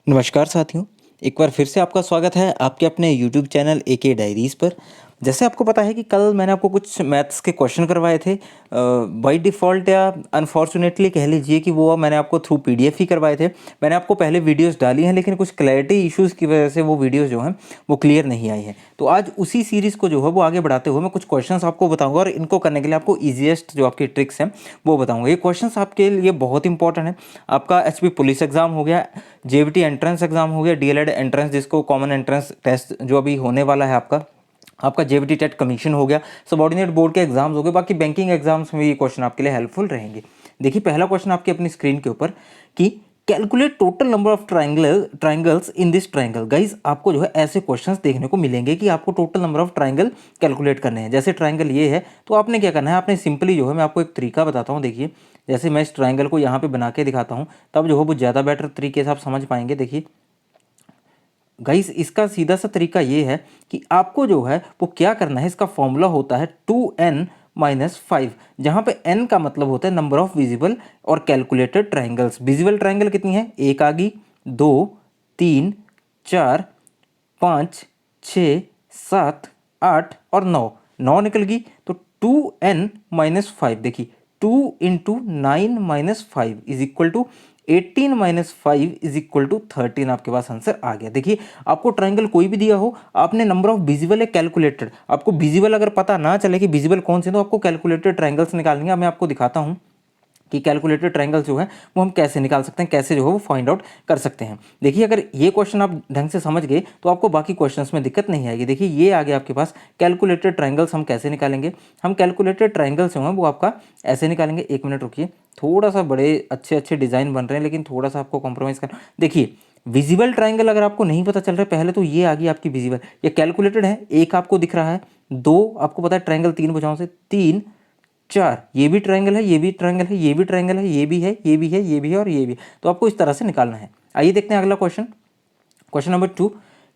नमस्कार साथियों, एक बार फिर से आपका स्वागत है आपके अपने यूट्यूब चैनल एके डायरीज़ पर। जैसे आपको पता है कि कल मैंने आपको कुछ मैथ्स के क्वेश्चन करवाए थे। बाय डिफ़ॉल्ट या अनफॉर्चुनेटली कह लीजिए कि वो मैंने आपको थ्रू पीडीएफ ही करवाए थे। मैंने आपको पहले वीडियोस डाली हैं, लेकिन कुछ क्लैरिटी इश्यूज़ की वजह से वो वीडियोस जो हैं वो क्लियर नहीं आई हैं। तो आज उसी सीरीज़ को जो है वो आगे बढ़ाते हुए मैं कुछ क्वेश्चंस आपको बताऊँगा और इनको करने के लिए आपको ईज़ीएस्ट जो आपकी ट्रिक्स हैं वो बताऊँगा। ये क्वेश्चंस आपके लिए बहुत इंपॉर्टेंट है। आपका एचपी पुलिस एग्ज़ाम हो गया, जेवीटी एंट्रेंस एग्ज़ाम हो गया, डीएलएड एंट्रेंस जिसको कॉमन एंट्रेंस टेस्ट जो अभी होने वाला है आपका जेवीटी टेट कमीशन हो गया, सबऑर्डिनेट बोर्ड के एग्जाम्स हो गए, बाकी बैंकिंग एग्जाम्स में ये क्वेश्चन आपके लिए हेल्पफुल रहेंगे। देखिए पहला क्वेश्चन आपकी अपनी स्क्रीन के ऊपर कि calculate total number of triangles in this triangle. Guys आपको जो है ऐसे क्वेश्चंस देखने को मिलेंगे कि आपको total number of triangle calculate करने हैं। जैसे ट्राइंगल ये है तो आपने क्या करना है, आपने सिंपली जो है मैं आपको एक तरीका बताता हूँ। देखिए जैसे मैं इस ट्राइंगल को यहाँ पे बना के दिखाता हूँ, तब जो है वो ज़्यादा बेटर तरीके से आप समझ पाएंगे। देखिए गाइस इसका सीधा सा तरीका ये है कि आपको जो है वो क्या करना है, इसका फॉर्मूला होता है 2n-5, जहाँ पे n का मतलब होता है नंबर ऑफ विजिबल और कैलकुलेटेड ट्राइंगल्स। विजिबल ट्राइंगल कितनी है, एक आ गई, 2, 3, 4, 5, 6, 7, 8 और 9, 9 निकल गई। तो 2n-5, देखिए 2 × 9-5 is equal to 18-5 is equal to 13। आपके पास आंसर आ गया। देखिए आपको ट्राइंगल कोई भी दिया हो, आपने नंबर ऑफ विजिबल है कैलकुलेटेड, आपको विजिबल अगर पता ना चले कि विजिबल कौन से, तो आपको कैलकुलेटेड ट्राइंगल्स निकालेंगे। मैं आपको दिखाता हूँ कि कैलकुलेटेड ट्रायंगल जो है वो हम कैसे निकाल सकते हैं, कैसे जो है वो फाइंड आउट कर सकते हैं। देखिए अगर ये क्वेश्चन आप ढंग से समझ गए तो आपको बाकी क्वेश्चंस में दिक्कत नहीं आएगी। देखिए ये आ गया आपके पास कैलकुलेटेड ट्रायंगल्स। हम कैसे निकालेंगे, हम कैलकुलेटेड ट्रायंगल्स जो हैं वो आपका ऐसे निकालेंगे। एक मिनट रुकिए, थोड़ा सा बड़े अच्छे अच्छे डिज़ाइन बन रहे हैं, लेकिन थोड़ा सा आपको कॉम्प्रोमाइज़ करना। देखिए विजिबल ट्राइंगल अगर आपको नहीं पता चल रहा है, पहले तो ये आ गई आपकी विजिबल, ये कैलकुलेटेड है। एक आपको दिख रहा है, दो आपको पता है ट्राइंगल तीन भुजाओं से, तीन, चार, ये भी ट्रायंगल है, ये भी ट्रायंगल है, ये भी ट्रायंगल है, ये भी है, ये भी है, ये भी है और ये भी है। तो आपको इस तरह से निकालना है। आइए देखते हैं अगला question. Question number 2,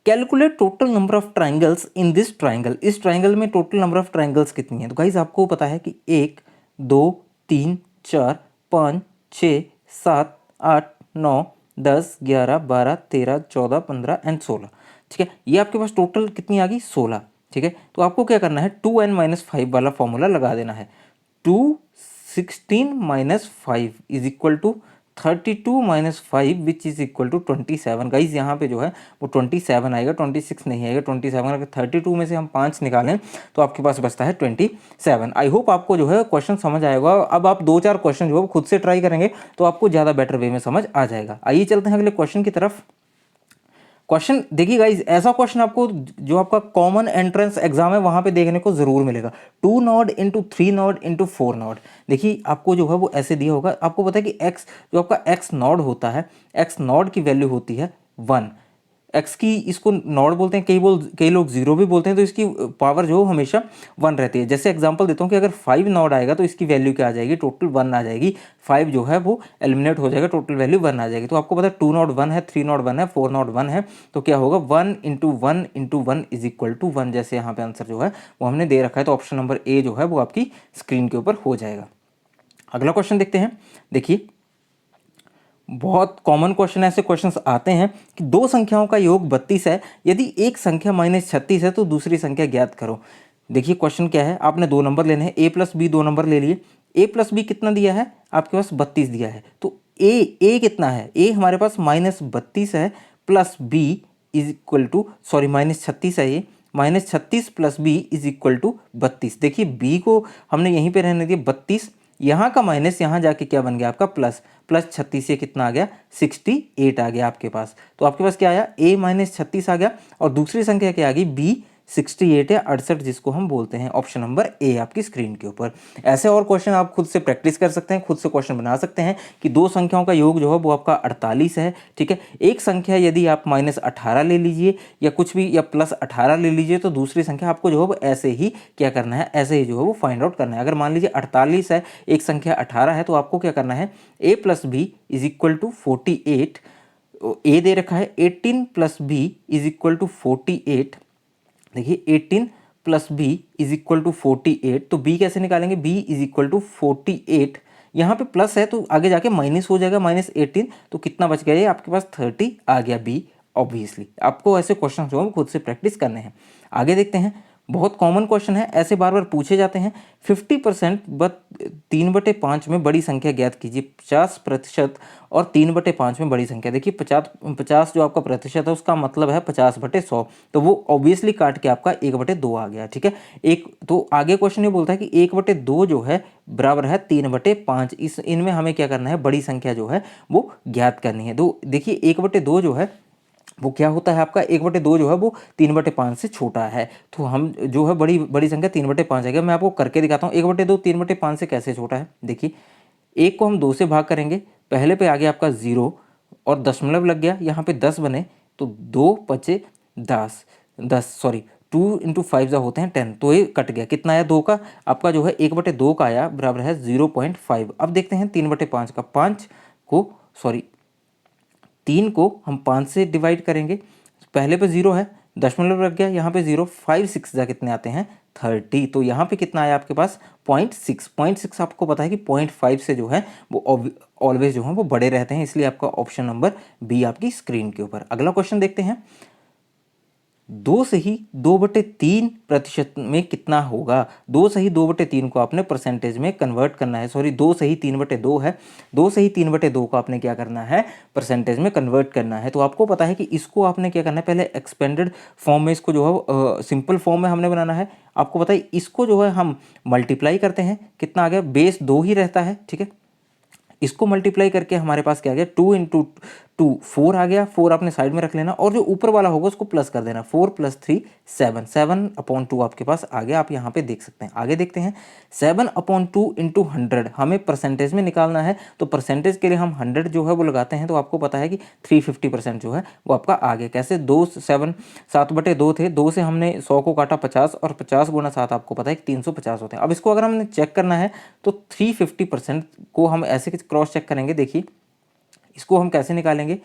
calculate total number of triangles in this triangle. इस ट्राइंगल में टोटल नंबर ऑफ ट्राइंगल्स कितनी है। तो गाइज आपको पता है कि 1, 2, 3, 4, 5, 6, 7, 8, 9, 10, 11, 12, 13, 14, 15 एंड 16। ठीक है, ये आपके पास टोटल कितनी आ गई, 16। ठीक है, तो आपको क्या करना है, 2n-5 वाला फॉर्मूला लगा देना है। 216-5 is equal to 32-5 which is equal to 27। Guys यहाँ पे जो है वो 27 आएगा, 26 नहीं आएगा। 27 अगर 32 में से हम 5 निकालें तो आपके पास बचता है 27। आई होप आपको जो है क्वेश्चन समझ आएगा। अब आप 2-4 क्वेश्चन जो है खुद से ट्राई करेंगे तो आपको ज़्यादा बेटर वे में समझ आ जाएगा। आइए चलते हैं अगले क्वेश्चन की तरफ। क्वेश्चन देखिए गाइज, ऐसा क्वेश्चन आपको जो आपका कॉमन एंट्रेंस एग्जाम है वहां पे देखने को जरूर मिलेगा। 2 nod into 3 nod into 4 nod. देखिए आपको जो है वो ऐसे दिया होगा, आपको पता है कि एक्स जो आपका एक्स नॉड होता है, एक्स नॉड की वैल्यू होती है 1। एक्स की इसको नॉड बोलते हैं, कई लोग जीरो भी बोलते हैं। तो इसकी पावर जो हमेशा 1 रहती है। जैसे एग्जांपल देता हूँ कि अगर 5 नॉड आएगा तो इसकी वैल्यू क्या आ जाएगी, टोटल 1 आ जाएगी। 5 जो है वो एलिमिनेट हो जाएगा, टोटल वैल्यू 1 आ जाएगी। तो आपको पता है 2 नॉट 1 है, 3 नॉट 1 है, 4 नॉट 1 है। तो क्या होगा, 1 into 1 into 1 is equal to 1। जैसे यहाँ पे आंसर जो है वो हमने दे रखा है, तो ऑप्शन नंबर ए जो है वो आपकी स्क्रीन के ऊपर हो जाएगा। अगला क्वेश्चन देखते हैं। देखिए बहुत कॉमन क्वेश्चन, ऐसे क्वेश्चंस आते हैं कि दो संख्याओं का योग 32 है, यदि एक संख्या -36 है तो दूसरी संख्या ज्ञात करो। देखिए क्वेश्चन क्या है, आपने दो नंबर लेने हैं, a प्लस बी दो नंबर ले लिए। a प्लस बी कितना दिया है, आपके पास 32 दिया है। तो a कितना है, a हमारे पास -32 है, plus b is equal to, sorry -36 है ये, -36 plus b is equal to 32। देखिए b को हमने यहीं पे रहने दिया 32, यहाँ का माइनस यहाँ जाके क्या बन गया आपका प्लस, प्लस 36 से कितना आ गया 68 आ गया आपके पास। तो आपके पास क्या आया, a -36 आ गया और दूसरी संख्या क्या आ गई, b 68 या 68 जिसको हम बोलते हैं। ऑप्शन नंबर ए आपकी स्क्रीन के ऊपर। ऐसे और क्वेश्चन आप खुद से प्रैक्टिस कर सकते हैं, खुद से क्वेश्चन बना सकते हैं कि दो संख्याओं का योग जो है वो आपका 48 है। ठीक है, एक संख्या यदि आप -18 ले लीजिए या कुछ भी या +18 ले लीजिए तो दूसरी संख्या आपको जो है वो ऐसे ही क्या करना है, ऐसे ही जो है वो फाइंड आउट करना है। अगर मान लीजिए 48 है, एक संख्या 18 है, तो आपको क्या करना है, a plus B is equal to 48, A दे रखा है 18 plus B is equal to 48। देखिए 18 plus B is equal to 48, तो b कैसे निकालेंगे, b इज इक्वल टू 48 यहाँ पे प्लस है तो आगे जाके माइनस हो जाएगा, -18, तो कितना बच गया, ये आपके पास 30 आ गया बी। ऑब्वियसली आपको ऐसे क्वेश्चन जो है खुद से प्रैक्टिस करने हैं। आगे देखते हैं, बहुत कॉमन क्वेश्चन है, ऐसे बार बार पूछे जाते हैं। 50% बट 3/5 में बड़ी संख्या ज्ञात कीजिए। 50% और 3/5 में बड़ी संख्या। देखिए 50 जो आपका प्रतिशत है उसका मतलब है 50/100, तो वो ऑब्वियसली काट के आपका 1/2 आ गया। ठीक है, एक तो आगे क्वेश्चन ये बोलता है कि 1/2 जो है बराबर है 3/5। इस इनमें हमें क्या करना है, बड़ी संख्या जो है वो ज्ञात करनी है। तो देखिए 1/2 जो है वो क्या होता है आपका, 1/2 जो है वो 3/5 से छोटा है, तो हम जो है बड़ी बड़ी संख्या 3/5 आएगा। मैं आपको करके दिखाता हूँ 1/2 3/5 से कैसे छोटा है। देखिए एक को हम 2 से भाग करेंगे, पहले पे आ गया आपका 0 और दशमलव लग गया, यहाँ पे 10 बने तो 2 पचे 10, 2 इंटू 5 जो होते हैं 10, तो ये कट गया, कितना आया 2 का, आपका जो है 1/2 का आया बराबर है 0.5। अब देखते हैं 3/5 का, 3 को हम 5 से डिवाइड करेंगे, पहले पे 0 है, दशमलव लग गया, यहाँ पे 0, 5 6 जा कितने आते हैं 30, तो यहाँ पे कितना आया आपके पास 0.6। आपको पता है कि 0.5 से जो है वो ऑलवेज जो है वो बड़े रहते हैं, इसलिए आपका ऑप्शन नंबर बी आपकी स्क्रीन के ऊपर। अगला क्वेश्चन देखते हैं, 2 से ही 2/3% में कितना होगा। 2 से ही 2/3 को आपने परसेंटेज में कन्वर्ट करना है, सॉरी 2 से ही 3/2 है, 2 से ही 3/2 को आपने क्या करना है, परसेंटेज में कन्वर्ट करना है। तो आपको पता है कि इसको आपने क्या करना है, पहले एक्सपेंडेड फॉर्म में इसको जो है सिंपल फॉर्म में हमने बनाना है। आपको पता है इसको जो है हम मल्टीप्लाई करते हैं, कितना आ गया, बेस 2 ही रहता है। ठीक है, इसको मल्टीप्लाई करके हमारे पास क्या आ गया, 2 इंटू 2 4 आ गया, 4 आपने साइड में रख लेना और जो ऊपर वाला होगा उसको प्लस कर देना, 4 + 3 7, 7/2 आपके पास आ गया, आप यहाँ पे देख सकते हैं। आगे देखते हैं, 7/2 इंटू 100 हमें परसेंटेज में निकालना है, तो परसेंटेज के लिए हम 100 जो है वो लगाते हैं, तो आपको पता है कि 350% जो है वो आपका आ गया। कैसे, 7/2 थे, 2 से हमने 100 को काटा 50 और 50 गुना 7 आपको पता है कि 350 होते हैं। अब इसको अगर हमने चेक करना है तो 350% को हम ऐसे क्रॉस चेक करेंगे। देखिए इसको हम कैसे निकालेंगे,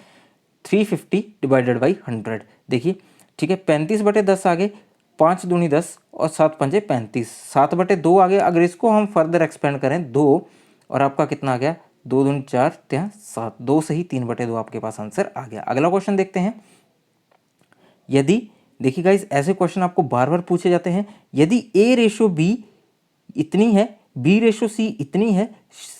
350 डिवाइडेड बाई 100। देखिए ठीक है, 35/10 आ गए, 5 दूनी 10 और 7 पंजे 35, 7/2 आ गए। अगर इसको हम फर्दर एक्सपेंड करें 2 और आपका कितना आ गया, 2 दूनी 4 3 7, 2 से ही 3/2 आपके पास आंसर आ गया। अगला क्वेश्चन देखते हैं, यदि देखिए गाइस ऐसे क्वेश्चन आपको बार बार पूछे जाते हैं, यदि A/B इतनी है, B/C इतनी है,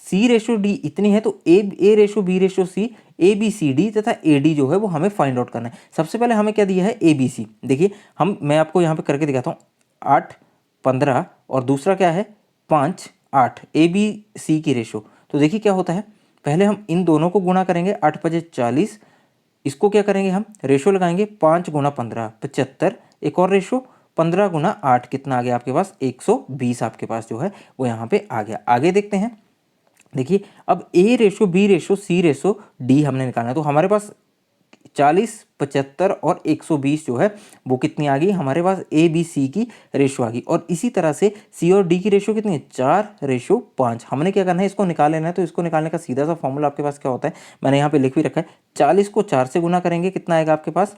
C/D इतनी है, तो A/B/C ABCD तथा AD जो है वो हमें फाइंड आउट करना है। सबसे पहले हमें क्या दिया है, ABC। देखिए मैं आपको यहाँ पे करके दिखाता हूँ, 8 15 और दूसरा क्या है 5 8, ABC की रेशो। तो देखिए क्या होता है, पहले हम इन दोनों को गुणा करेंगे, 8 × 5 = 40, इसको क्या करेंगे हम रेशो लगाएंगे, 5 × 15 75, एक और रेशो 15 × 8 कितना आ गया आपके पास 120, आपके पास जो है वो यहाँ पे आ गया। आगे देखते हैं, देखिए अब A/B/C/D हमने निकालना है, तो हमारे पास 40 75 और 120 जो है वो कितनी आ गई, हमारे पास ABC की रेशो आ गई। और इसी तरह से C और D की रेशो कितनी है, 4/5। हमने क्या करना है, इसको निकाल लेना है, तो इसको निकालने का सीधा सा फॉर्मूला आपके पास क्या होता है, मैंने यहाँ पे लिख भी रखा है, 40 को 4 से गुना करेंगे, कितना आएगा आपके पास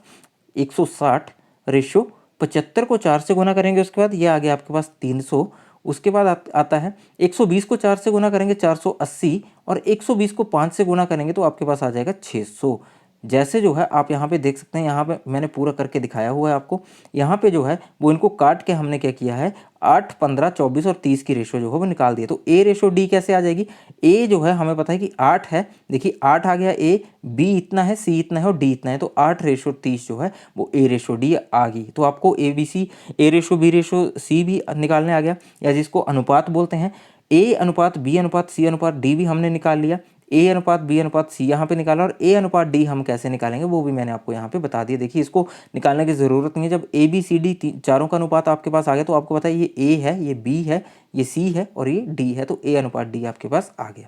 160 रेशो, 75 को 4 से गुना करेंगे, उसके बाद ये आ गया आपके पास 300। उसके बाद आता है 120 को 4 से गुना करेंगे 480 और 120 को 5 से गुना करेंगे तो आपके पास आ जाएगा 600। जैसे जो है आप यहाँ पे देख सकते हैं, यहाँ पे मैंने पूरा करके दिखाया हुआ है आपको। यहाँ पे जो है वो इनको काट के हमने क्या किया है, 8 15 24 और 30 की रेशो जो है वो निकाल दिया। तो A/D कैसे आ जाएगी, A जो है हमें पता है कि 8 है, देखिए 8 आ गया A, B इतना है, C इतना है और D इतना है, तो 8/30 जो है वो A/D आ गई। तो आपको ABC A/B/C भी निकालने आ गया, या जिसको अनुपात बोलते हैं, A/B/C/D भी हमने निकाल लिया, A/B/C यहाँ पे निकाला, और A/D हम कैसे निकालेंगे वो भी मैंने आपको यहाँ पे बता दिया। देखिए इसको निकालने की ज़रूरत नहीं है, जब ABCD चारों का अनुपात आपके पास आ गया तो आपको पता है ये A है, ये B है, ये C है और ये D है, तो A/D आपके पास आ गया।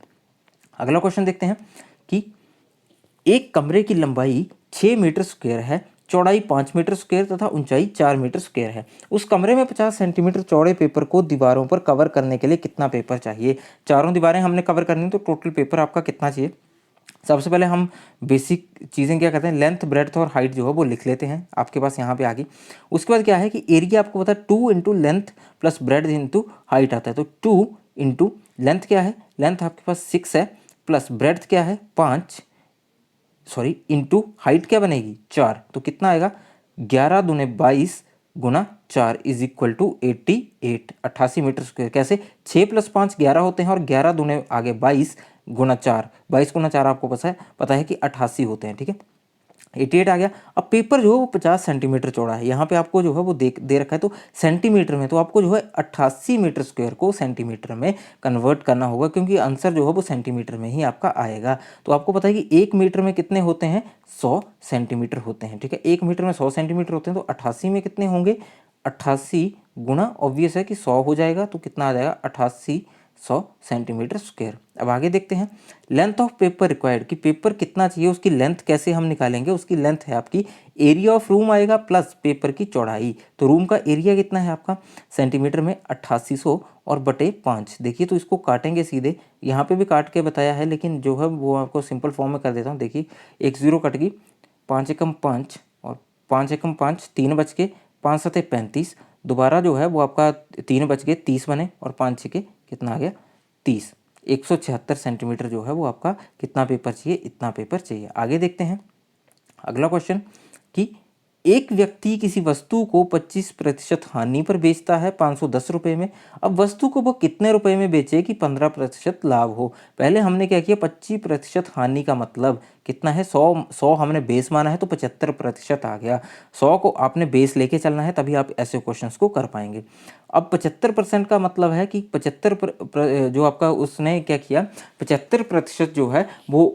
अगला क्वेश्चन देखते हैं कि एक कमरे की लंबाई 6 मीटर स्क्वायर है, चौड़ाई 5 मीटर स्क्वायर तथा ऊंचाई 4 मीटर स्क्वायर है। उस कमरे में 50 सेंटीमीटर चौड़े पेपर को दीवारों पर कवर करने के लिए कितना पेपर चाहिए। चारों दीवारें हमने कवर करनी, तो टोटल पेपर आपका कितना चाहिए। सबसे पहले हम बेसिक चीज़ें क्या करते हैं, लेंथ ब्रेड्थ और हाइट जो है वो लिख लेते हैं, आपके पास यहाँ पे आ गई। उसके बाद क्या है कि एरिया आपको पता है 2 × length plus breadth into height आता है, तो 2 × लेंथ क्या है, लेंथ आपके पास 6 है प्लस ब्रेड्थ क्या है 5 इंटू हाइट क्या बनेगी 4, तो कितना आएगा 11 दूने 22 गुना 4 is equal to 88 88 metre square. कैसे 6 + 5 11 होते हैं और 11 दूने आगे 22 गुना 4, 22 गुना 4 आपको पता है कि 88 होते हैं। ठीक है 88 आ गया। अब पेपर जो है वो 50 सेंटीमीटर चौड़ा है, यहाँ पे आपको जो है वो दे रखा है तो सेंटीमीटर में, तो आपको जो है 88 मीटर स्क्वायर को सेंटीमीटर में कन्वर्ट करना होगा, क्योंकि आंसर जो है वो सेंटीमीटर में ही आपका आएगा। तो आपको पता है कि 1 मीटर में कितने होते हैं 100 सेंटीमीटर होते हैं। ठीक है 1 मीटर में 100 सेंटीमीटर होते हैं, तो 88 में कितने होंगे 88 गुना, ऑब्वियस है कि 100 हो जाएगा, तो कितना आ जाएगा 88 100 सेंटीमीटर स्क्वायर। अब आगे देखते हैं लेंथ ऑफ पेपर रिक्वायर्ड, कि पेपर कितना चाहिए उसकी लेंथ कैसे हम निकालेंगे। उसकी लेंथ है आपकी एरिया ऑफ रूम आएगा प्लस पेपर की चौड़ाई। तो रूम का एरिया कितना है आपका सेंटीमीटर में 8800 और बटे 5। देखिए तो इसको काटेंगे सीधे, यहाँ पे भी काट के बताया है लेकिन जो है वो आपको सिंपल फॉर्म में कर देता हूँ। देखिए 1 0 कट गई, 5 एकम 5 और 5 एकम 5, 3 बच के 5 7 35, दोबारा जो है वो आपका 3 बच के 30 बने और 5 6 कितना आ गया 30। 176 सेंटीमीटर जो है वो आपका कितना पेपर चाहिए, इतना पेपर चाहिए। आगे देखते हैं अगला क्वेश्चन कि एक व्यक्ति किसी वस्तु को 25% हानि पर बेचता है 510 रुपये में। अब वस्तु को वो कितने रुपए में बेचे कि 15% लाभ हो। पहले हमने क्या किया 25% हानि का मतलब कितना है 100 हमने बेस माना है तो 75% आ गया। 100 को आपने बेस लेके चलना है तभी आप ऐसे क्वेश्चंस को कर पाएंगे। अब 75% का मतलब है कि 75 जो आपका उसने क्या किया 75% जो है वो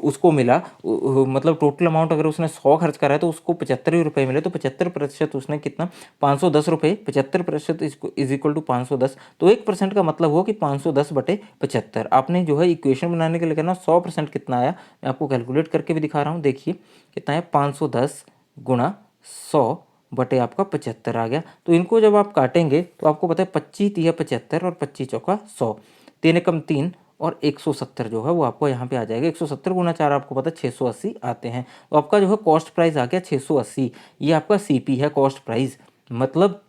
उसको मिला, मतलब टोटल अमाउंट अगर उसने 100 खर्च करा है तो उसको 75 रुपये मिले, तो 75% उसने कितना 510 रुपये, 75% इज इक्वल टू 510। तो 1% का मतलब हुआ कि 510 बटे 75। आपने जो है इक्वेशन बनाने के लिए करना 100% कितना आया मैं आपको कैलकुलेट करके भी दिखा रहा हूँ। देखिए कितना है 510 गुणा 100 बटे आपका 75 आ गया। तो इनको जब आप काटेंगे तो आपको पता है 25 तिया 75 और 25 चौका 100, 3 एकम 3 और 170 जो है वो आपको यहाँ पे आ जाएगा। 170 गुना 4 आपको पता है 680 आते हैं। तो आपका जो है कॉस्ट प्राइस आ गया 680। ये आपका सीपी है कॉस्ट प्राइस, मतलब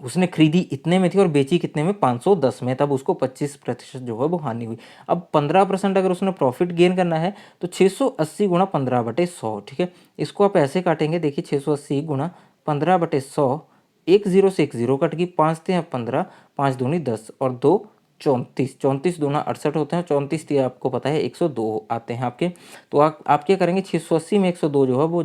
उसने खरीदी इतने में थी और बेची कितने में 510 में, तब उसको 25% जो है वो हानि हुई। अब 15% अगर उसने प्रॉफिट गेन करना है तो 680 गुणा 15 बटे 100। ठीक है इसको आप ऐसे काटेंगे, देखिए 680 गुणा 15 बटे 100, 1 0 से 1 0 कट गई, 5 × 15, 5 दूनी 10 और 2 34, 34 दूना 68 होते हैं, 34 थी आपको पता है 102 आते हैं आपके। तो आप क्या करेंगे 680 में 102 जो है वो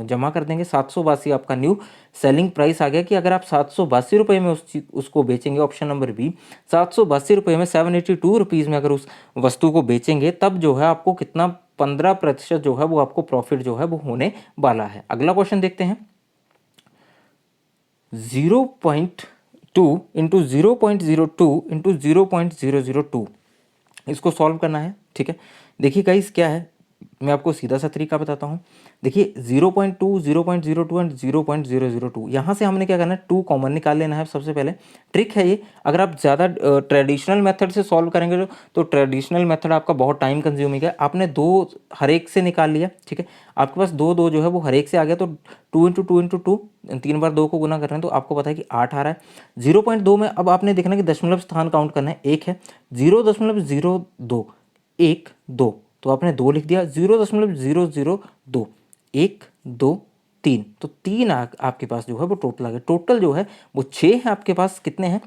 जमा कर देंगे। 782 आपका न्यू सेलिंग प्राइस आ गया कि अगर आप 782 रुपये में उसको बेचेंगे, ऑप्शन नंबर बी 782 रुपये में 782 रुपीज़ में अगर उस वस्तु को बेचेंगे तब जो है आपको कितना 15% जो है वो आपको प्रॉफिट जो है वो होने वाला है। अगला क्वेश्चन देखते हैं 0.2 इंटू 0.02 इंटू 0.002 इसको सॉल्व करना है। ठीक है देखिए गाइस क्या है, मैं आपको सीधा सा तरीका बताता हूँ। देखिए 0.2, 0.02 एंड 0.002, यहाँ से हमने क्या करना है 2 कॉमन निकाल लेना है। सबसे पहले ट्रिक है ये, अगर आप ज़्यादा ट्रेडिशनल मेथड से सॉल्व करेंगे तो ट्रेडिशनल मेथड आपका बहुत टाइम कंज्यूमिंग है। आपने 2 हर एक से निकाल लिया, ठीक है आपके पास 2 2 जो है वो हर एक से आ गया, तो 2 × 2 × 2 3 बार 2 को गुना कर रहे हैं तो आपको पता है कि 8 आ रहा है। 0.2 में अब आपने देखना कि दशमलव स्थान काउंट करना है, 1 है 0.02 1 2, तो आपने 2 लिख दिया। 0.002 1 2 3, तो 3 आपके पास जो है वो टोटल आ गया। टोटल जो है वो 6 है आपके पास, कितने हैं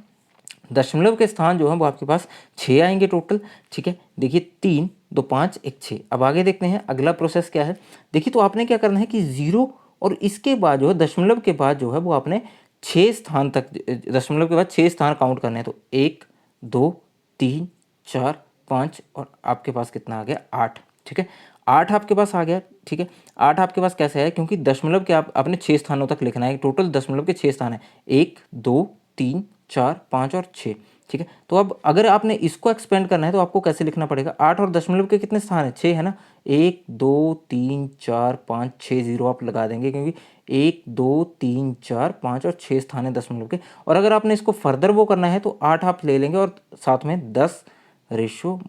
दशमलव के स्थान जो है वो आपके पास 6 आएंगे टोटल। ठीक है देखिए 3 2 5 1 6। अब आगे देखते हैं अगला प्रोसेस क्या है। देखिए तो आपने क्या करना है कि 0 और इसके बाद जो है दशमलव के बाद जो है वो आपने 6 स्थान तक, दशमलव के बाद 6 स्थान काउंट करने हैं। तो 1 2 3 4 5 और आपके पास कितना आ गया 8। ठीक है 8 आपके पास आ गया। ठीक है 8 आपके पास कैसे है, क्योंकि दशमलव के आपने 6 स्थानों तक लिखना है। टोटल दशमलव के 6 स्थान है, 1 2 3 4 5 और 6। ठीक है तो अब अगर आपने इसको एक्सपेंड करना है तो आपको कैसे लिखना पड़ेगा, 8 और दशमलव के कितने स्थान है 6 है ना, 1 2 3 4 5 6 0 आप लगा देंगे, क्योंकि 1 2 3 4 5 और 6 स्थान है दशमलव के। और अगर आपने इसको फर्दर वो करना है तो 8 आप ले लेंगे और साथ में 10 रेशो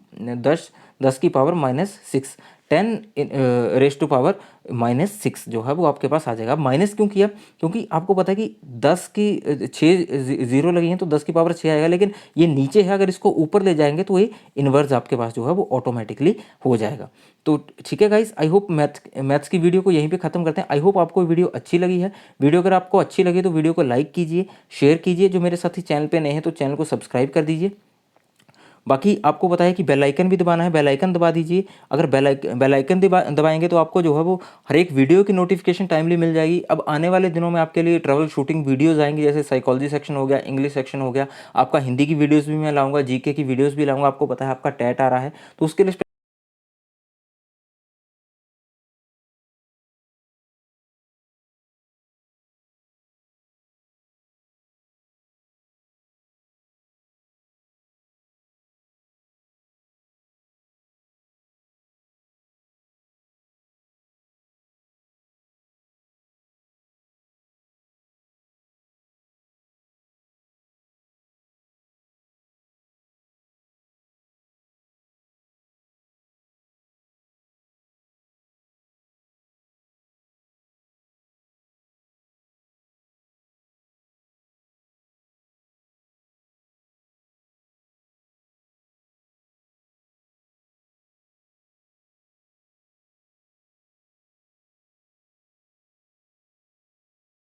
10 की पावर -6। 10⁻⁻6 जो है वो आपके पास आ जाएगा। अब माइनस क्यों किया? क्योंकि आपको पता है कि 10 की 6 जीरो लगी हैं तो 10 की पावर 6 आएगा, लेकिन ये नीचे है, अगर इसको ऊपर ले जाएंगे तो ये इन्वर्स आपके पास जो है वो ऑटोमेटिकली हो जाएगा। तो ठीक है गाइस, आई होप मैथ्स की वीडियो को यहीं पे खत्म करते हैं। आई होप आपको वीडियो अच्छी लगी है। वीडियो अगर आपको अच्छी लगी तो वीडियो को लाइक कीजिए, शेयर कीजिए। जो मेरे साथी चैनल पे नए हैं तो चैनल को सब्सक्राइब कर दीजिए। बाकी आपको बताया कि बेल आइकन भी दबाना है, बेल आइकन दबा दीजिए। अगर बेल आइकन दबाएंगे तो आपको जो है वो हर एक वीडियो की नोटिफिकेशन टाइमली मिल जाएगी। अब आने वाले दिनों में आपके लिए ट्रैवल शूटिंग वीडियोस आएंगी, जैसे साइकोलॉजी सेक्शन हो गया, इंग्लिश सेक्शन हो गया, आपका हिंदी की वीडियोस भी मैं लाऊंगा, जीके की वीडियोस भी लाऊंगा। आपको पता है आपका टेट आ रहा है तो उसके लिए